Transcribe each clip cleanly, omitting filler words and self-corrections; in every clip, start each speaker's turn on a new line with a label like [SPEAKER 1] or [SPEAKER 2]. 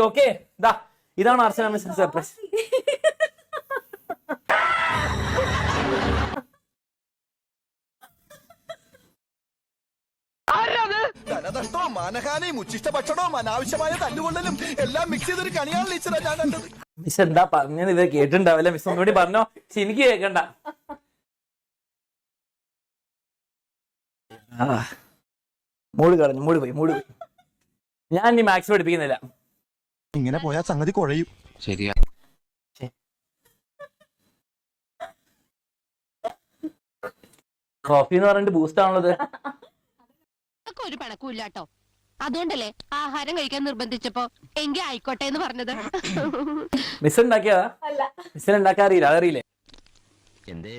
[SPEAKER 1] Okay ഇതാണ് അർച്ചന മിസ്സിന്റെ surprise.
[SPEAKER 2] ധനനഷ്ടവും മാനഹാനിയും ഉച്ചിഷ്ട ഭക്ഷണവും അനാവശ്യമായ തല്ലുകൊള്ളലും എല്ലാം മിക്സ് ചെയ്തൊരു കണിയാണ് ടീച്ചറെ ഞാൻ കണ്ടത്.
[SPEAKER 1] മിസ് എന്താ പറഞ്ഞത് ഇത് കേട്ടിട്ടുണ്ടാവില്ല. മിസ് ഒന്നുകൂടി പറഞ്ഞോ. പക്ഷെ എനിക്ക് കേൾക്കണ്ട. മൂട് കളഞ്ഞു, മൂട് പോയി. ഞാൻ ഇനി മാത്സ് പഠിപ്പിക്കുന്നില്ല.
[SPEAKER 2] ഇങ്ങനെ പോയാ സംഗതി കുഴയും.
[SPEAKER 3] ശരിയാ.
[SPEAKER 1] കോഫി എന്ന് പറഞ്ഞിട്ട് ബൂസ്റ്റ് ആണുള്ളത്.
[SPEAKER 4] ഒരു പണക്കൂല്ലാട്ടോ. അതുകൊണ്ടല്ലേ ആഹാരം കഴിക്കാൻ നിർബന്ധിച്ചപ്പോ എങ്കി ആയിക്കോട്ടെ എന്ന് പറഞ്ഞത്.
[SPEAKER 1] മിസ് ഉണ്ടാക്കിയതാ? മിസ്സിന് ഉണ്ടാക്കാൻ അറിയില്ല, അതറിയില്ലേ?
[SPEAKER 3] എന്തേ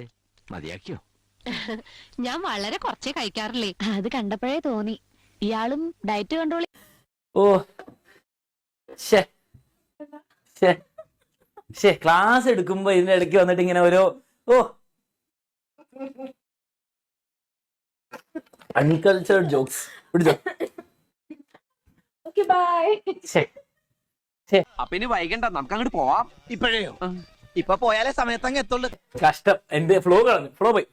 [SPEAKER 3] മതിയാക്കിയോ?
[SPEAKER 4] ഞാൻ വളരെ കുറച്ചേ കഴിക്കാറില്ലേ. അത് കണ്ടപ്പോഴേ തോന്നി ഇയാളും ഡയറ്റ് കൺട്രോൾ.
[SPEAKER 1] ഓ ക്ലാസ് എടുക്കുമ്പോ ഇതിന്റെ ഇടയ്ക്ക് വന്നിട്ട് ഇങ്ങനെ ഓരോ അൺകൾച്ചർഡ് ജോക്സ് പിടിച്ചോ.
[SPEAKER 3] അപ്പൊ ഇനി വൈകണ്ട, നമുക്ക് അങ്ങോട്ട് പോവാം.
[SPEAKER 2] ഇപ്പോഴേയോ? ഇപ്പൊ പോയാലേ സമയത്തങ്ങ് എത്തുള്ളൂ.
[SPEAKER 1] കഷ്ടം, എന്റെ ഫ്ലോ കളഞ്ഞു, ഫ്ലോ പോയി.